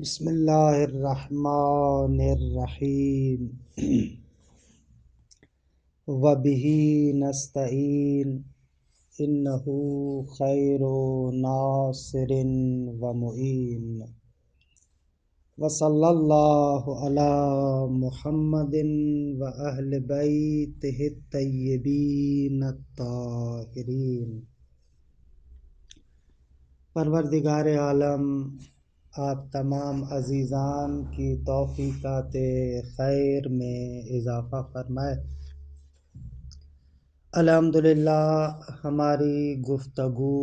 بسم اللہ الرحمن الرحیم وبہ نستعین انہ خیر ناصر ومعین وصلی اللہ علی محمد واہل بیتہ الطیبین الطاہرین۔ پروردگار عالم آپ تمام عزیزان کی توفیقات خیر میں اضافہ فرمائے۔ الحمدللہ ہماری گفتگو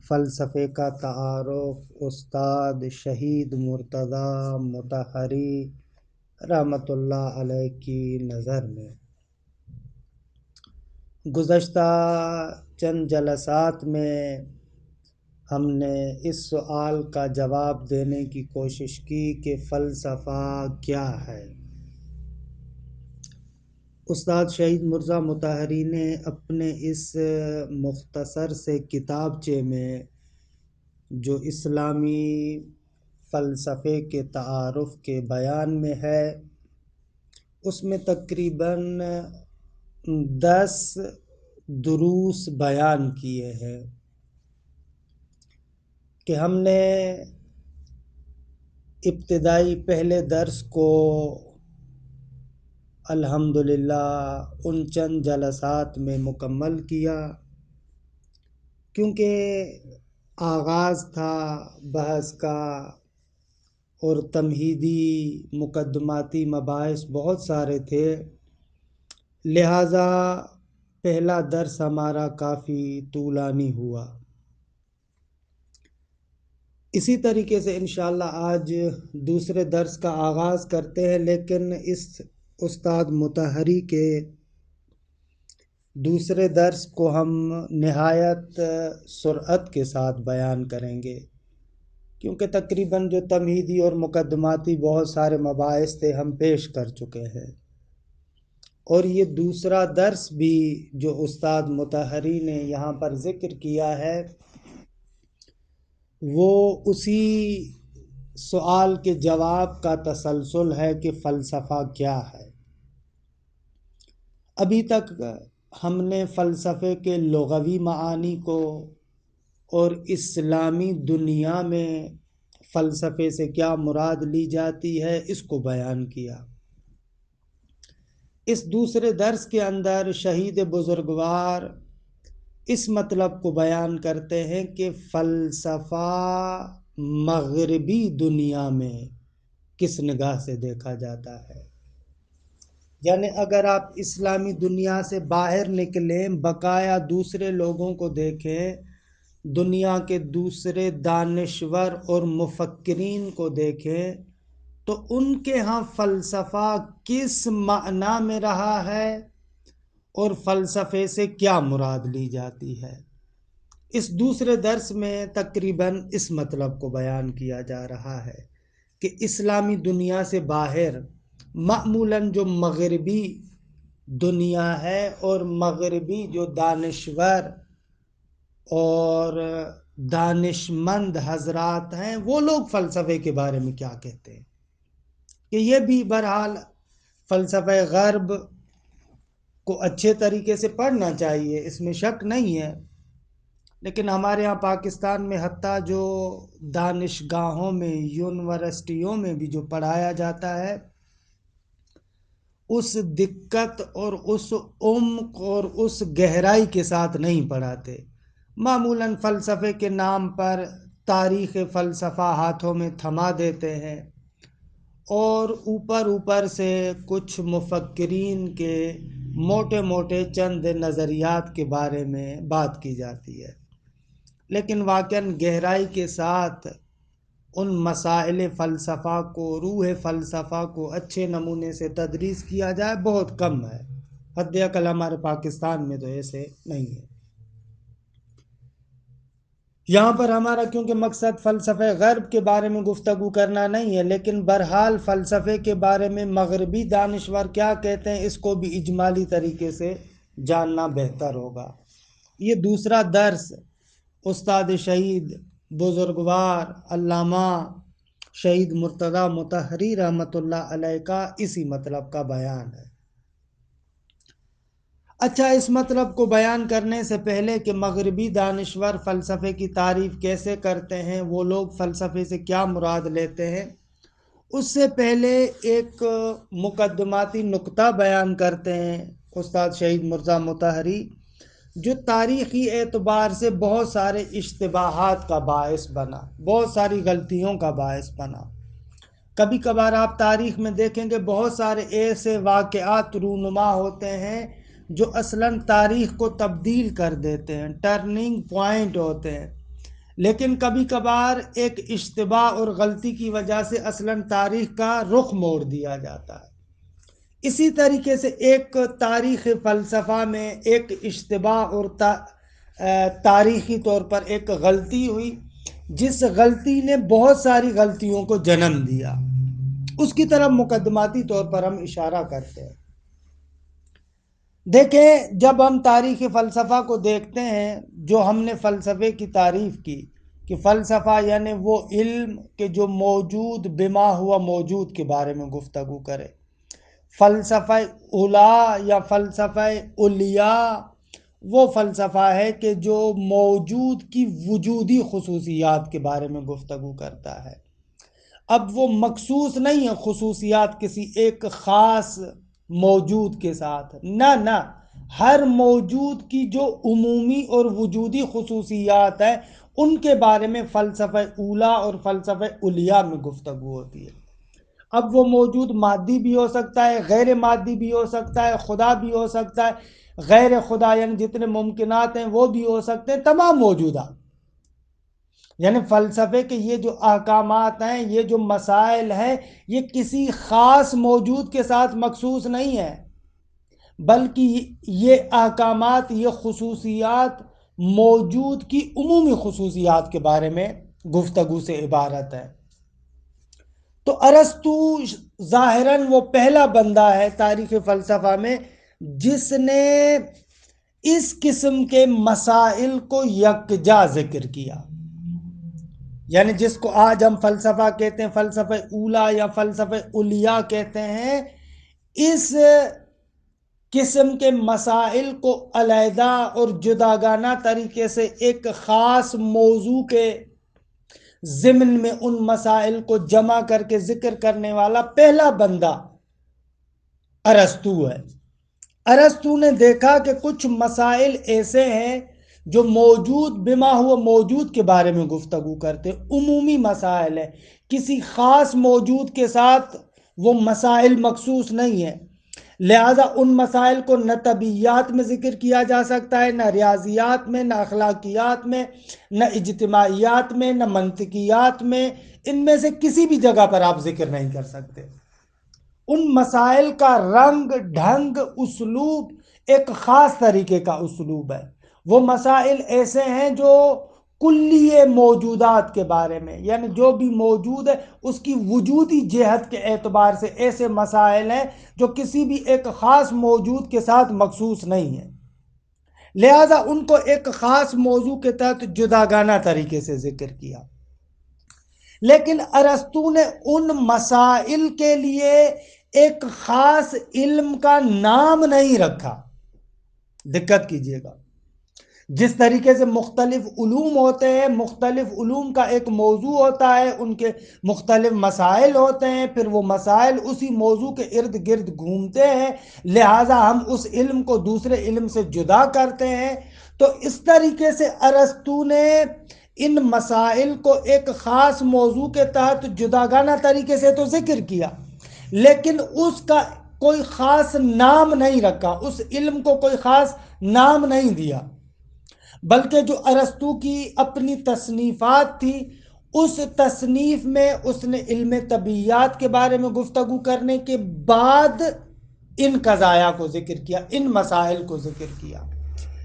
فلسفے کا تعارف استاد شہید مرتضیٰ مطہری رحمۃ اللہ علیہ کی نظر میں گزشتہ چند جلسات میں ہم نے اس سوال کا جواب دینے کی کوشش کی کہ فلسفہ کیا ہے۔ استاد شہید مرتضیٰ مطہری نے اپنے اس مختصر سے کتابچے میں جو اسلامی فلسفے کے تعارف کے بیان میں ہے، اس میں تقریباً 10 دروس بیان کیے ہیں کہ ہم نے ابتدائی پہلے درس کو الحمدللہ ان چند جلسات میں مکمل کیا، کیونکہ آغاز تھا بحث کا اور تمہیدی مقدماتی مباحث بہت سارے تھے، لہٰذا پہلا درس ہمارا کافی طولانی ہوا۔ اسی طریقے سے انشاءاللہ آج دوسرے درس کا آغاز کرتے ہیں، لیکن اس استاد مطہری کے دوسرے درس کو ہم نہایت سرعت کے ساتھ بیان کریں گے، کیونکہ تقریباً جو تمہیدی اور مقدماتی بہت سارے مباحث تھے ہم پیش کر چکے ہیں، اور یہ دوسرا درس بھی جو استاد مطہری نے یہاں پر ذکر کیا ہے وہ اسی سوال کے جواب کا تسلسل ہے کہ فلسفہ کیا ہے۔ ابھی تک ہم نے فلسفے کے لغوی معانی کو اور اسلامی دنیا میں فلسفے سے کیا مراد لی جاتی ہے اس کو بیان کیا۔ اس دوسرے درس کے اندر شہید بزرگوار اس مطلب کو بیان کرتے ہیں کہ فلسفہ مغربی دنیا میں کس نگاہ سے دیکھا جاتا ہے، یعنی اگر آپ اسلامی دنیا سے باہر نکلیں، بقایا دوسرے لوگوں کو دیکھیں، دنیا کے دوسرے دانشور اور مفکرین کو دیکھیں، تو ان کے ہاں فلسفہ کس معنی میں رہا ہے اور فلسفے سے کیا مراد لی جاتی ہے۔ اس دوسرے درس میں تقریباً اس مطلب کو بیان کیا جا رہا ہے کہ اسلامی دنیا سے باہر معمولاً جو مغربی دنیا ہے اور مغربی جو دانشور اور دانشمند حضرات ہیں وہ لوگ فلسفے کے بارے میں کیا کہتے ہیں، کہ یہ بھی بہرحال فلسفہ غرب کو اچھے طریقے سے پڑھنا چاہیے، اس میں شک نہیں ہے، لیکن ہمارے ہاں پاکستان میں حتیٰ جو دانشگاہوں میں یونیورسٹیوں میں بھی جو پڑھایا جاتا ہے اس دقت اور اس عمق اور اس گہرائی کے ساتھ نہیں پڑھاتے، معمولاً فلسفے کے نام پر تاریخ فلسفہ ہاتھوں میں تھما دیتے ہیں اور اوپر سے کچھ مفکرین کے موٹے موٹے چند نظریات کے بارے میں بات کی جاتی ہے، لیکن واقعاً گہرائی کے ساتھ ان مسائل فلسفہ کو، روح فلسفہ کو اچھے نمونے سے تدریس کیا جائے بہت کم ہے، حد اقل ہمارے پاکستان میں تو ایسے نہیں ہے۔ یہاں پر ہمارا کیونکہ مقصد فلسفہ غرب کے بارے میں گفتگو کرنا نہیں ہے، لیکن بہرحال فلسفے کے بارے میں مغربی دانشور کیا کہتے ہیں اس کو بھی اجمالی طریقے سے جاننا بہتر ہوگا۔ یہ دوسرا درس استاد شہید بزرگوار علامہ شہید مرتضیٰ مطہری رحمۃ اللہ علیہ کا اسی مطلب کا بیان ہے۔ اچھا، اس مطلب کو بیان کرنے سے پہلے کہ مغربی دانشور فلسفے کی تعریف کیسے کرتے ہیں، وہ لوگ فلسفے سے کیا مراد لیتے ہیں، اس سے پہلے ایک مقدماتی نقطہ بیان کرتے ہیں استاد شہید مرزا مطہری، جو تاریخی اعتبار سے بہت سارے اشتباہات کا باعث بنا، بہت ساری غلطیوں کا باعث بنا۔ کبھی کبھار آپ تاریخ میں دیکھیں گے بہت سارے ایسے واقعات رونما ہوتے ہیں جو اصلاً تاریخ کو تبدیل کر دیتے ہیں، ٹرننگ پوائنٹ ہوتے ہیں، لیکن کبھی کبھار ایک اشتباہ اور غلطی کی وجہ سے اصلاً تاریخ کا رخ موڑ دیا جاتا ہے۔ اسی طریقے سے ایک تاریخ فلسفہ میں ایک اشتباہ اور تاریخی طور پر ایک غلطی ہوئی، جس غلطی نے بہت ساری غلطیوں کو جنم دیا، اس کی طرف مقدماتی طور پر ہم اشارہ کرتے ہیں۔ دیکھیں، جب ہم تاریخ فلسفہ کو دیکھتے ہیں، جو ہم نے فلسفے کی تعریف کی کہ فلسفہ یعنی وہ علم کہ جو موجود بما ہوا موجود کے بارے میں گفتگو کرے، فلسفہ اولا یا فلسفہ علیاء وہ فلسفہ ہے کہ جو موجود کی وجودی خصوصیات کے بارے میں گفتگو کرتا ہے۔ اب وہ مخصوص نہیں ہے خصوصیات کسی ایک خاص موجود کے ساتھ، نہ ہر موجود کی جو عمومی اور وجودی خصوصیات ہیں ان کے بارے میں فلسفہ اولا اور فلسفہ علیاء میں گفتگو ہوتی ہے۔ اب وہ موجود مادی بھی ہو سکتا ہے، غیر مادی بھی ہو سکتا ہے، خدا بھی ہو سکتا ہے، غیر خدا یعنی جتنے ممکنات ہیں وہ بھی ہو سکتے ہیں، تمام موجودات۔ یعنی فلسفے کے یہ جو احکامات ہیں، یہ جو مسائل ہیں، یہ کسی خاص موجود کے ساتھ مخصوص نہیں ہے، بلکہ یہ احکامات، یہ خصوصیات موجود کی عمومی خصوصیات کے بارے میں گفتگو سے عبارت ہے۔ تو ارسطو ظاہراً وہ پہلا بندہ ہے تاریخ فلسفہ میں جس نے اس قسم کے مسائل کو یکجا ذکر کیا، یعنی جس کو آج ہم فلسفہ کہتے ہیں، فلسفہ اولا یا فلسفہ علیاء کہتے ہیں، اس قسم کے مسائل کو علیحدہ اور جداگانہ طریقے سے ایک خاص موضوع کے ضمن میں ان مسائل کو جمع کر کے ذکر کرنے والا پہلا بندہ ارسطو ہے۔ ارسطو نے دیکھا کہ کچھ مسائل ایسے ہیں جو موجود بما ہوا موجود کے بارے میں گفتگو کرتے، عمومی مسائل ہیں، کسی خاص موجود کے ساتھ وہ مسائل مخصوص نہیں ہیں، لہذا ان مسائل کو نہ طبیعیات میں ذکر کیا جا سکتا ہے، نہ ریاضیات میں، نہ اخلاقیات میں، نہ اجتماعیات میں، نہ منطقیات میں، ان میں سے کسی بھی جگہ پر آپ ذکر نہیں کر سکتے۔ ان مسائل کا رنگ، ڈھنگ، اسلوب ایک خاص طریقے کا اسلوب ہے۔ وہ مسائل ایسے ہیں جو کلیہ موجودات کے بارے میں، یعنی جو بھی موجود ہے اس کی وجودی جہت کے اعتبار سے ایسے مسائل ہیں جو کسی بھی ایک خاص موجود کے ساتھ مخصوص نہیں ہیں، لہذا ان کو ایک خاص موضوع کے تحت جداگانہ طریقے سے ذکر کیا۔ لیکن ارسطو نے ان مسائل کے لیے ایک خاص علم کا نام نہیں رکھا، دقت کیجئے گا۔ جس طریقے سے مختلف علوم ہوتے ہیں، مختلف علوم کا ایک موضوع ہوتا ہے، ان کے مختلف مسائل ہوتے ہیں، پھر وہ مسائل اسی موضوع کے ارد گرد گھومتے ہیں، لہٰذا ہم اس علم کو دوسرے علم سے جدا کرتے ہیں۔ تو اس طریقے سے ارسطو نے ان مسائل کو ایک خاص موضوع کے تحت جداگانہ طریقے سے تو ذکر کیا، لیکن اس کا کوئی خاص نام نہیں رکھا، اس علم کو کوئی خاص نام نہیں دیا، بلکہ جو ارسطو کی اپنی تصنیفات تھی، اس تصنیف میں اس نے علم طبیعیات کے بارے میں گفتگو کرنے کے بعد ان قضایا کو ذکر کیا، ان مسائل کو ذکر کیا،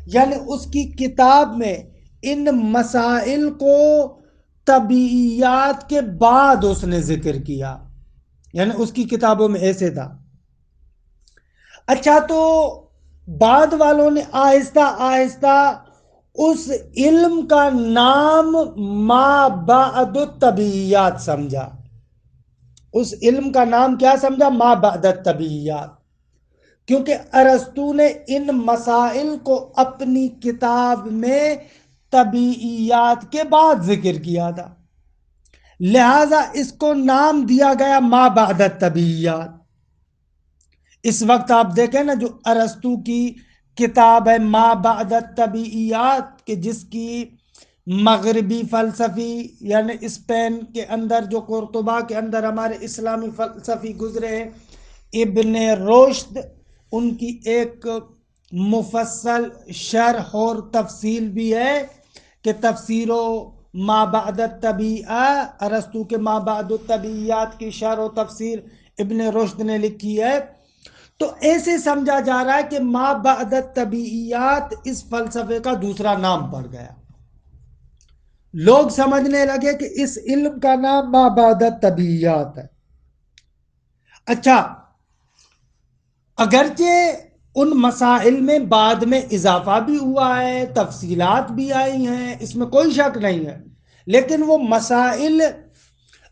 یعنی اس کی کتاب میں ان مسائل کو طبیعیات کے بعد اس نے ذکر کیا، یعنی اس کی کتابوں میں ایسے تھا۔ اچھا، تو بعد والوں نے آہستہ آہستہ اس علم کا نام ما بعد الطبیعیات سمجھا، اس علم کا نام کیا سمجھا؟ ما بعد الطبیعیات، کیونکہ ارسطو نے ان مسائل کو اپنی کتاب میں طبیعیات کے بعد ذکر کیا تھا، لہذا اس کو نام دیا گیا ما بعد الطبیعیات۔ اس وقت آپ دیکھیں نا جو ارسطو کی کتاب ہے ما بعد الطبیعیات، کہ جس کی مغربی فلسفی یعنی اسپین کے اندر جو قرطبہ کے اندر ہمارے اسلامی فلسفی گزرے ہیں ابن رشد، ان کی ایک مفصل شرح اور تفصیل بھی ہے کہ تفسیر و ما بعد الطبیعہ، ارسطو کے ما بعد الطبیعیات کی شرح و تفسیر ابن رشد نے لکھی ہے۔ تو ایسے سمجھا جا رہا ہے کہ ما بعد الطبیعیات اس فلسفے کا دوسرا نام پڑ گیا، لوگ سمجھنے لگے کہ اس علم کا نام ما بعد الطبیعیات ہے۔ اچھا، اگرچہ ان مسائل میں بعد میں اضافہ بھی ہوا ہے، تفصیلات بھی آئی ہیں، اس میں کوئی شک نہیں ہے، لیکن وہ مسائل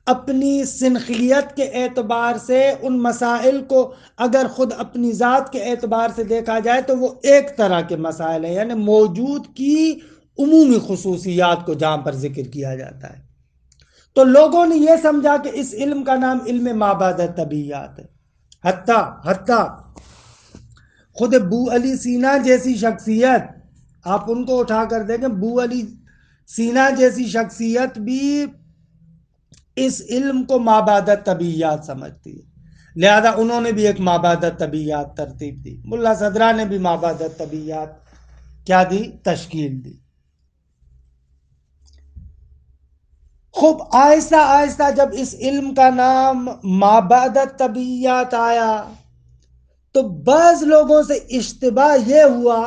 اپنی سنخیت کے اعتبار سے ان مسائل کو اگر خود اپنی ذات کے اعتبار سے دیکھا جائے تو وہ ایک طرح کے مسائل ہیں، یعنی موجود کی عمومی خصوصیات کو جہاں پر ذکر کیا جاتا ہے۔ تو لوگوں نے یہ سمجھا کہ اس علم کا نام علم ما بعد الطبیعیات ہے، حتیٰ خود ابو علی سینا جیسی شخصیت، آپ ان کو اٹھا کر دیکھیں، ابو علی سینا جیسی شخصیت بھی اس علم کو ما بعد الطبیعیات سمجھتی ہے، لہذا انہوں نے بھی ایک ما بعد الطبیعیات ترتیب دی۔ ملا صدرہ نے بھی ما بعد الطبیعیات کیا دی؟ تشکیل دی۔ خوب آہستہ آہستہ جب اس علم کا نام ما بعد الطبیعیات آیا تو بعض لوگوں سے اشتباہ یہ ہوا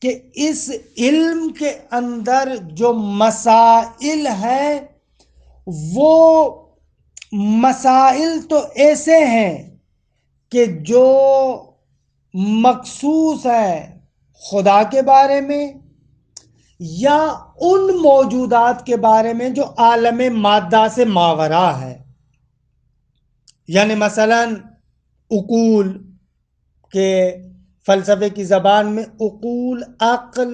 کہ اس علم کے اندر جو مسائل ہیں وہ مسائل تو ایسے ہیں کہ جو مخصوص ہے خدا کے بارے میں یا ان موجودات کے بارے میں جو عالم مادہ سے ماورا ہے، یعنی مثلا عقول کے فلسفے کی زبان میں عقول، عقل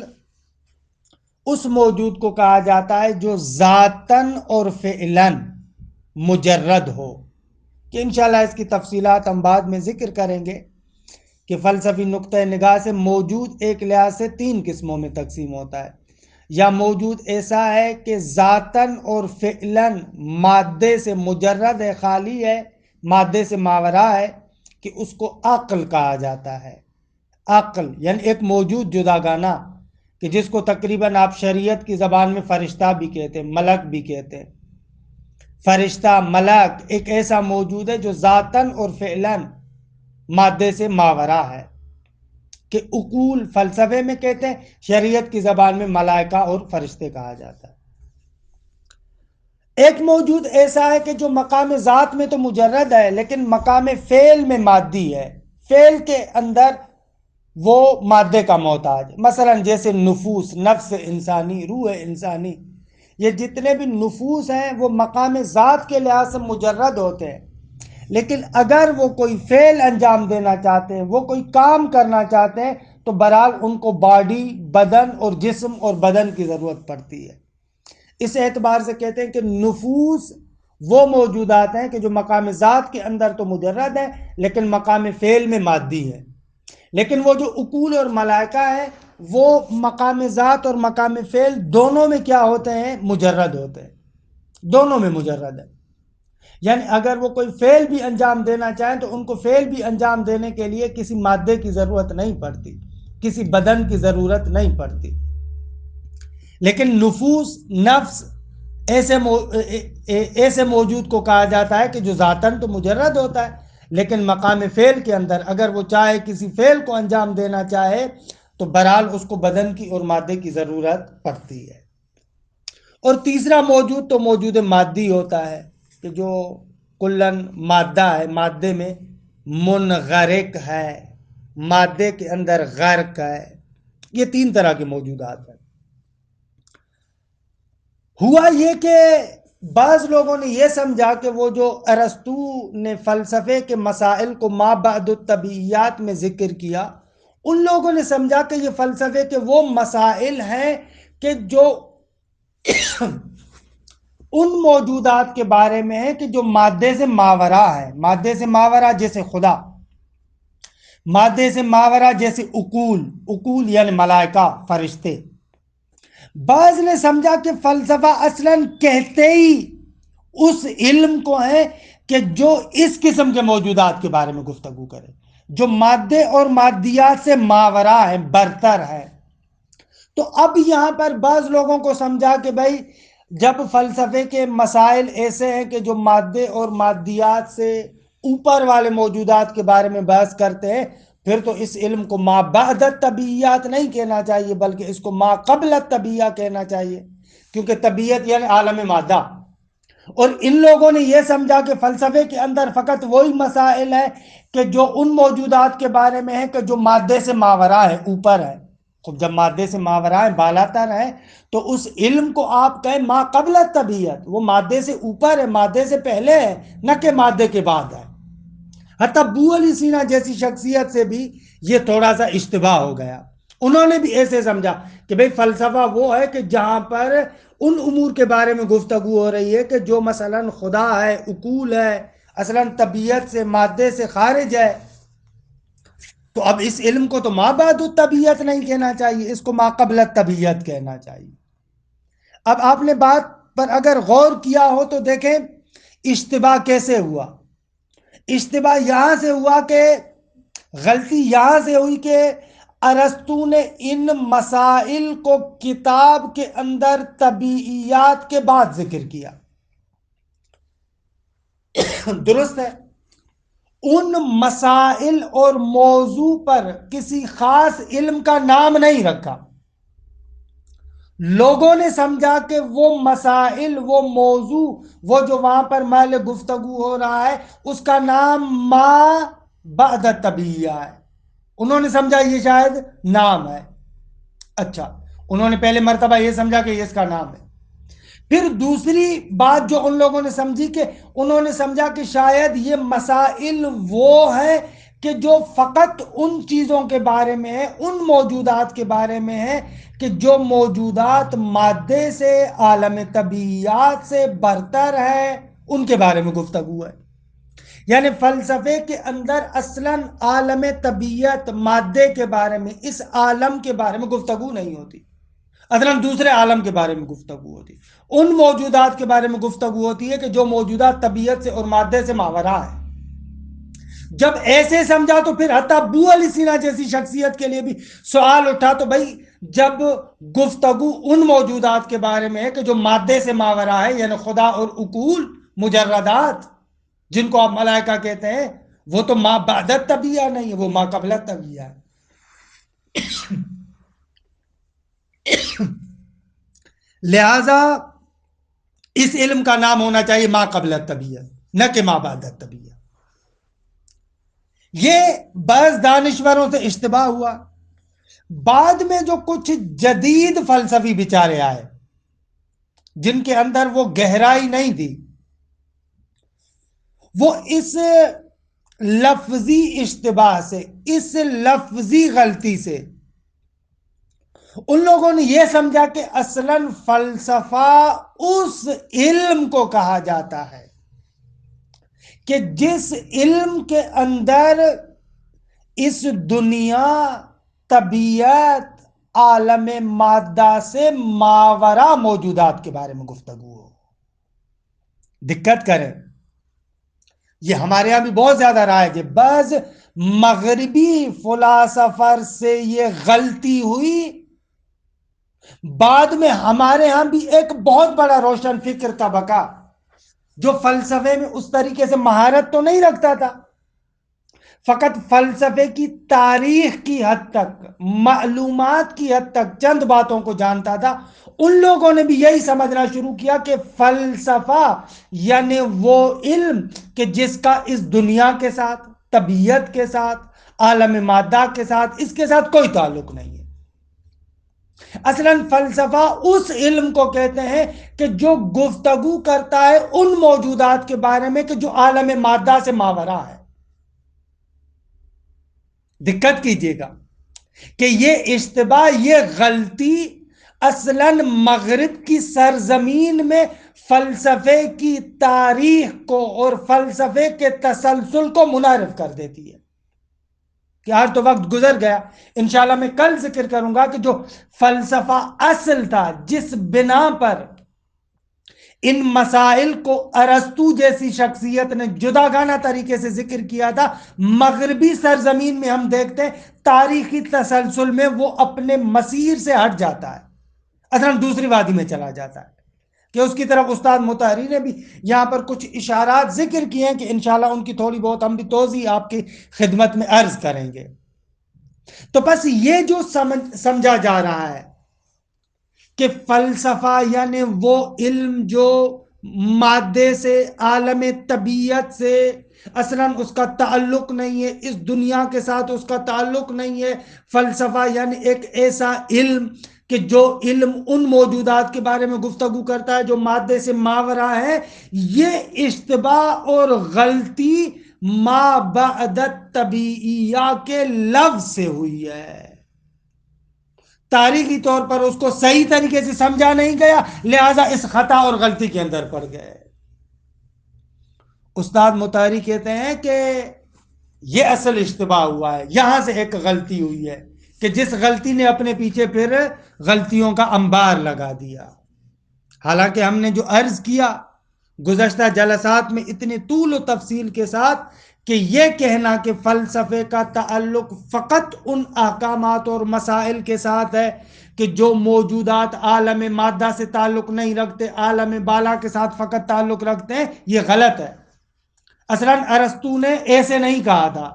اس موجود کو کہا جاتا ہے جو ذاتاً اور فعلاً مجرد ہو، کہ انشاءاللہ اس کی تفصیلات ہم بعد میں ذکر کریں گے کہ فلسفی نقطہ نگاہ سے موجود ایک لحاظ سے 3 قسموں میں تقسیم ہوتا ہے، یا موجود ایسا ہے کہ ذاتاً اور فعلاً مادے سے مجرد ہے، خالی ہے، مادے سے ماورا ہے، کہ اس کو عقل کہا جاتا ہے۔ عقل یعنی ایک موجود جداگانہ، کہ جس کو تقریباً آپ شریعت کی زبان میں فرشتہ بھی کہتے ہیں، ملک بھی کہتے ہیں۔ فرشتہ، ملک ایک ایسا موجود ہے جو ذاتاً اور فعلاً مادے سے ماورا ہے، کہ عقول فلسفے میں کہتے ہیں، شریعت کی زبان میں ملائکہ اور فرشتے کہا جاتا ہے۔ ایک موجود ایسا ہے کہ جو مقام ذات میں تو مجرد ہے لیکن مقام فعل میں مادی ہے، فعل کے اندر وہ مادے کا محتاج، مثلا جیسے نفوس، نفس انسانی، روح انسانی، یہ جتنے بھی نفوس ہیں وہ مقام ذات کے لحاظ سے مجرد ہوتے ہیں، لیکن اگر وہ کوئی فعل انجام دینا چاہتے ہیں، وہ کوئی کام کرنا چاہتے ہیں، تو بہرحال ان کو باڈی، بدن اور جسم اور بدن کی ضرورت پڑتی ہے۔ اس اعتبار سے کہتے ہیں کہ نفوس وہ موجودات ہیں کہ جو مقام ذات کے اندر تو مجرد ہیں لیکن مقام فعل میں مادی ہے، لیکن وہ جو عقول اور ملائکہ ہیں وہ مقام ذات اور مقام فعل دونوں میں کیا ہوتے ہیں؟ مجرد ہوتے ہیں، دونوں میں مجرد ہے۔ یعنی اگر وہ کوئی فعل بھی انجام دینا چاہیں تو ان کو فعل بھی انجام دینے کے لیے کسی مادے کی ضرورت نہیں پڑتی، کسی بدن کی ضرورت نہیں پڑتی۔ لیکن نفوس، نفس ایسے موجود کو کہا جاتا ہے کہ جو ذاتاً تو مجرد ہوتا ہے لیکن مقام فعل کے اندر اگر وہ چاہے کسی فعل کو انجام دینا چاہے تو بہرحال اس کو بدن کی اور مادے کی ضرورت پڑتی ہے۔ اور تیسرا موجود تو موجود مادی ہوتا ہے کہ جو کلن مادہ ہے، مادے میں منغرق ہے، مادے کے اندر غرق ہے۔ یہ 3 طرح کے موجودات ہیں۔ ہوا یہ کہ بعض لوگوں نے یہ سمجھا کہ وہ جو ارسطو نے فلسفے کے مسائل کو ما بعد الطبیعیات میں ذکر کیا، ان لوگوں نے سمجھا کہ یہ فلسفے کے وہ مسائل ہیں کہ جو ان موجودات کے بارے میں ہے کہ جو مادے سے ماورا ہے، مادے سے ماورا جیسے خدا، مادے سے ماورا جیسے اقول یعنی ملائکہ، فرشتے۔ بعض نے سمجھا کہ فلسفہ اصلاً کہتے ہی اس علم کو ہے کہ جو اس قسم کے موجودات کے بارے میں گفتگو کرے، جو مادے اور مادیات سے ماورا ہے، برتر ہے۔ تو اب یہاں پر بعض لوگوں کو سمجھا کہ بھائی جب فلسفے کے مسائل ایسے ہیں کہ جو مادے اور مادیات سے اوپر والے موجودات کے بارے میں بحث کرتے ہیں، پھر تو اس علم کو ما بعد الطبیعیات نہیں کہنا چاہیے، بلکہ اس کو ما قبل الطبیعہ کہنا چاہیے، کیونکہ طبیعت یعنی عالم مادہ۔ اور ان لوگوں نے یہ سمجھا کہ فلسفے کے اندر فقط وہی مسائل ہیں کہ جو ان موجودات کے بارے میں ہے کہ جو مادے سے ماورا ہے، اوپر ہے۔ خب جب مادے سے ماورا ہے، بالاتر ہے، تو اس علم کو آپ کہیں ما قبل الطبیعت، وہ مادے سے اوپر ہے، مادے سے پہلے ہے، نہ کہ مادے کے بعد ہے۔ حتی ابو علی سینا جیسی شخصیت سے بھی یہ تھوڑا سا اشتباہ ہو گیا۔ انہوں نے بھی ایسے سمجھا کہ بھئی فلسفہ وہ ہے کہ جہاں پر ان امور کے بارے میں گفتگو ہو رہی ہے کہ جو مثلا خدا ہے، اقول ہے، اصلا طبیعت سے، مادے سے خارج ہے، تو اب اس علم کو تو ما بعد الطبیعت نہیں کہنا چاہیے، اس کو ما قبل الطبیعت کہنا چاہیے۔ اب آپ نے بات پر اگر غور کیا ہو تو دیکھیں اشتباہ کیسے ہوا۔ اشتباہ یہاں سے ہوا کہ غلطی یہاں سے ہوئی کہ ارسطو نے ان مسائل کو کتاب کے اندر طبیعیات کے بعد ذکر کیا۔ درست ہے، ان مسائل اور موضوع پر کسی خاص علم کا نام نہیں رکھا۔ لوگوں نے سمجھا کہ وہ مسائل، وہ موضوع، وہ جو وہاں پر محل گفتگو ہو رہا ہے، اس کا نام ما بعد الطبیعہ ہے۔ انہوں نے سمجھا یہ شاید نام ہے۔ اچھا، انہوں نے پہلے مرتبہ یہ سمجھا کہ یہ اس کا نام ہے۔ پھر دوسری بات جو ان لوگوں نے سمجھی کہ انہوں نے سمجھا کہ شاید یہ مسائل وہ ہیں کہ جو فقط ان چیزوں کے بارے میں ہے، ان موجودات کے بارے میں ہے کہ جو موجودات مادے سے، عالم طبیعیات سے برتر ہے، ان کے بارے میں گفتگو ہے۔ یعنی فلسفے کے اندر اصلاً عالم طبیعت، مادے کے بارے میں، اس عالم کے بارے میں گفتگو نہیں ہوتی، اصلاً دوسرے عالم کے بارے میں گفتگو ہوتی، ان موجودات کے بارے میں گفتگو ہوتی ہے کہ جو موجودات طبیعت سے اور مادے سے ماورا ہے۔ جب ایسے سمجھا تو پھر حتی ابو علی سینا جیسی شخصیت کے لیے بھی سوال اٹھا، تو بھائی جب گفتگو ان موجودات کے بارے میں ہے کہ جو مادے سے ماورا ہے، یعنی خدا اور اقول، مجردات، جن کو آپ ملائکہ کہتے ہیں، وہ تو ما بعد الطبیعہ نہیں ہے، وہ ما قبل الطبیعہ ہے۔ لہذا اس علم کا نام ہونا چاہیے ما قبل الطبیعہ، نہ کہ ما بعد الطبیعہ۔ یہ بعض دانشوروں سے اشتباہ ہوا۔ بعد میں جو کچھ جدید فلسفی بیچارے آئے، جن کے اندر وہ گہرائی نہیں تھی، وہ اس لفظی اشتباہ سے، اس لفظی غلطی سے، ان لوگوں نے یہ سمجھا کہ اصلاً فلسفہ اس علم کو کہا جاتا ہے کہ جس علم کے اندر اس دنیا، طبیعت، عالم مادہ سے ماورا موجودات کے بارے میں گفتگو ہو۔ دقت کریں، یہ ہمارے یہاں بھی بہت زیادہ رائج ہے۔ بعض مغربی فلاسفر سے یہ غلطی ہوئی، بعد میں ہمارے ہاں بھی ایک بہت بڑا روشن فکر طبقہ جو فلسفے میں اس طریقے سے مہارت تو نہیں رکھتا تھا، فقط فلسفے کی تاریخ کی حد تک، معلومات کی حد تک چند باتوں کو جانتا تھا، ان لوگوں نے بھی یہی سمجھنا شروع کیا کہ فلسفہ یعنی وہ علم کہ جس کا اس دنیا کے ساتھ، طبیعت کے ساتھ، عالم مادہ کے ساتھ، اس کے ساتھ کوئی تعلق نہیں ہے۔ اصلاً فلسفہ اس علم کو کہتے ہیں کہ جو گفتگو کرتا ہے ان موجودات کے بارے میں کہ جو عالم مادہ سے ماورا ہے. دقت کیجیے گا کہ یہ اشتباہ، یہ غلطی اصلاً مغرب کی سرزمین میں فلسفے کی تاریخ کو اور فلسفے کے تسلسل کو منحرف کر دیتی ہے. کہ آج تو وقت گزر گیا، انشاءاللہ میں کل ذکر کروں گا کہ جو فلسفہ اصل تھا، جس بنا پر ان مسائل کو ارسطو جیسی شخصیت نے جداگانہ طریقے سے ذکر کیا تھا، مغربی سرزمین میں ہم دیکھتے ہیں تاریخی تسلسل میں وہ اپنے مسیر سے ہٹ جاتا ہے، اصلا دوسری وادی میں چلا جاتا ہے. کہ اس کی طرف استاد مطہری نے بھی یہاں پر کچھ اشارات ذکر کیے ہیں کہ انشاءاللہ ان کی تھوڑی بہت ہم بھی توضیح آپ کی خدمت میں عرض کریں گے. تو بس یہ جو سمجھا جا رہا ہے کہ فلسفہ یعنی وہ علم جو مادے سے، عالم طبیعت سے اصلاً اس کا تعلق نہیں ہے، اس دنیا کے ساتھ اس کا تعلق نہیں ہے. فلسفہ یعنی ایک ایسا علم کہ جو علم ان موجودات کے بارے میں گفتگو کرتا ہے جو مادے سے ماورا ہے. یہ اشتباہ اور غلطی ما بعد الطبیعیہ کے لفظ سے ہوئی ہے. تاریخی طور پر اس کو صحیح طریقے سے سمجھا نہیں گیا، لہذا اس خطا اور غلطی کے اندر پڑ گئے. استاد مطہری کہتے ہیں کہ یہ اصل اشتباہ ہوا ہے، یہاں سے ایک غلطی ہوئی ہے کہ جس غلطی نے اپنے پیچھے پھر غلطیوں کا انبار لگا دیا. حالانکہ ہم نے جو عرض کیا گزشتہ جلسات میں اتنے طول و تفصیل کے ساتھ کہ یہ کہنا کہ فلسفے کا تعلق فقط ان احکامات اور مسائل کے ساتھ ہے کہ جو موجودات عالم مادہ سے تعلق نہیں رکھتے، عالم بالا کے ساتھ فقط تعلق رکھتے ہیں، یہ غلط ہے. اصلاً ارسطو نے ایسے نہیں کہا تھا.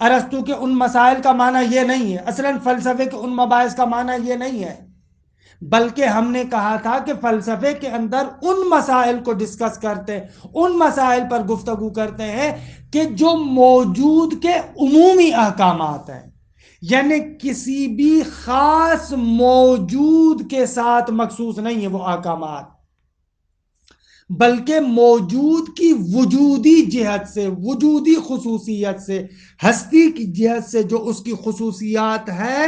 ارسطو کے ان مسائل کا معنی یہ نہیں ہے، اصلاً فلسفے کے ان مباحث کا معنی یہ نہیں ہے، بلکہ ہم نے کہا تھا کہ فلسفے کے اندر ان مسائل کو ڈسکس کرتے ہیں، ان مسائل پر گفتگو کرتے ہیں کہ جو موجود کے عمومی احکامات ہیں، یعنی کسی بھی خاص موجود کے ساتھ مخصوص نہیں ہے وہ احکامات، بلکہ موجود کی وجودی جہت سے، وجودی خصوصیت سے، ہستی کی جہت سے جو اس کی خصوصیات ہیں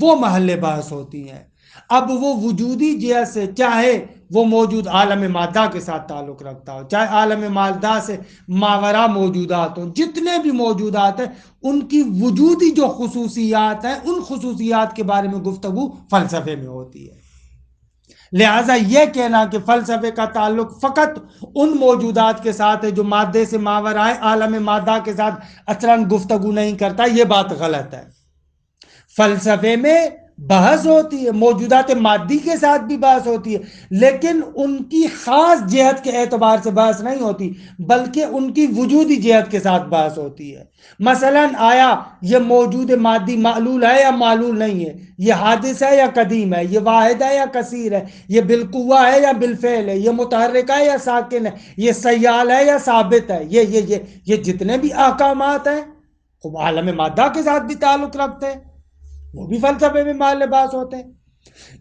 وہ محل بحث ہوتی ہیں. اب وہ وجودی جہت سے چاہے وہ موجود عالم مادہ کے ساتھ تعلق رکھتا ہو، چاہے عالم مادہ سے ماورا موجودات ہوں، جتنے بھی موجودات ہیں ان کی وجودی جو خصوصیات ہیں، ان خصوصیات کے بارے میں گفتگو فلسفے میں ہوتی ہے. لہٰذا یہ کہنا کہ فلسفے کا تعلق فقط ان موجودات کے ساتھ ہے جو مادے سے ماورا ہے، عالم مادہ کے ساتھ اصلاً گفتگو نہیں کرتا، یہ بات غلط ہے. فلسفے میں بحث ہوتی ہے، موجودات مادی کے ساتھ بھی بحث ہوتی ہے، لیکن ان کی خاص جہت کے اعتبار سے بحث نہیں ہوتی، بلکہ ان کی وجودی جہت کے ساتھ بحث ہوتی ہے. مثلاً آیا یہ موجود مادی معلول ہے یا معلول نہیں ہے، یہ حادث ہے یا قدیم ہے، یہ واحد ہے یا کثیر ہے، یہ بالقوہ ہے یا بالفعل ہے، یہ متحرک ہے یا ساکن ہے، یہ سیال ہے یا ثابت ہے. یہ جتنے بھی احکامات ہیں وہ عالم مادہ کے ساتھ بھی تعلق رکھتے ہیں، وہ بھی فلسفے میں محل بحث ہوتے ہیں.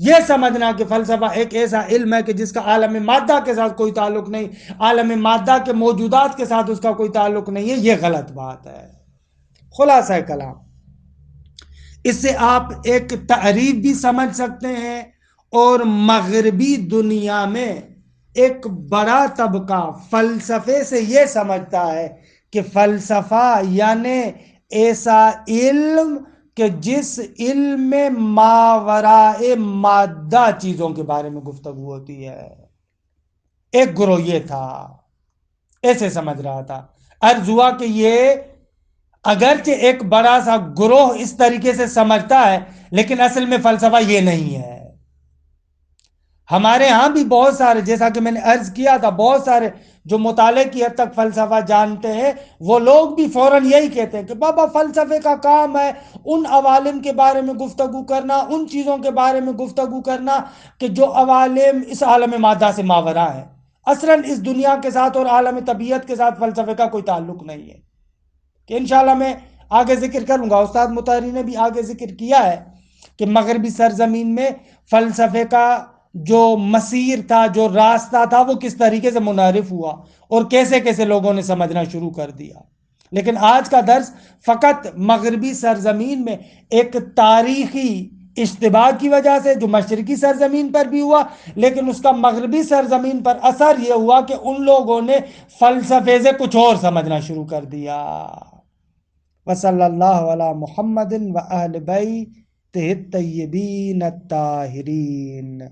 یہ سمجھنا کہ فلسفہ ایک ایسا علم ہے کہ جس کا عالم مادہ کے ساتھ کوئی تعلق نہیں، عالم مادہ کے موجودات کے ساتھ اس کا کوئی تعلق نہیں ہے، یہ غلط بات ہے. خلاصہ کلام، اس سے آپ ایک تعریف بھی سمجھ سکتے ہیں، اور مغربی دنیا میں ایک بڑا طبقہ فلسفے سے یہ سمجھتا ہے کہ فلسفہ یعنی ایسا علم کہ جس علم میں ماورائے مادہ چیزوں کے بارے میں گفتگو ہوتی ہے. ایک گروہ یہ تھا، ایسے سمجھ رہا تھا. عرض ہوا کہ یہ اگرچہ ایک بڑا سا گروہ اس طریقے سے سمجھتا ہے، لیکن اصل میں فلسفہ یہ نہیں ہے. ہمارے ہاں بھی بہت سارے، جیسا کہ میں نے عرض کیا تھا، بہت سارے جو مطالعے کی حد تک فلسفہ جانتے ہیں، وہ لوگ بھی فوراً یہی کہتے ہیں کہ بابا فلسفے کا کام ہے ان عوالم کے بارے میں گفتگو کرنا، ان چیزوں کے بارے میں گفتگو کرنا کہ جو عوالم اس عالم مادہ سے ماورا ہیں. اصلاً اس دنیا کے ساتھ اور عالم طبیعت کے ساتھ فلسفے کا کوئی تعلق نہیں ہے. کہ انشاءاللہ میں آگے ذکر کروں گا، استاد مطہری نے بھی آگے ذکر کیا ہے کہ مغربی سرزمین میں فلسفے کا جو مسیر تھا، جو راستہ تھا، وہ کس طریقے سے منحرف ہوا اور کیسے کیسے لوگوں نے سمجھنا شروع کر دیا۔ لیکن آج کا درس فقط مغربی سرزمین میں ایک تاریخی اشتباہ کی وجہ سے جو مشرقی سرزمین پر بھی ہوا، لیکن اس کا مغربی سرزمین پر اثر یہ ہوا کہ ان لوگوں نے فلسفے سے کچھ اور سمجھنا شروع کر دیا۔ وصلی اللہ علی محمد و اہل بیتہ الطیبین الطاہرین۔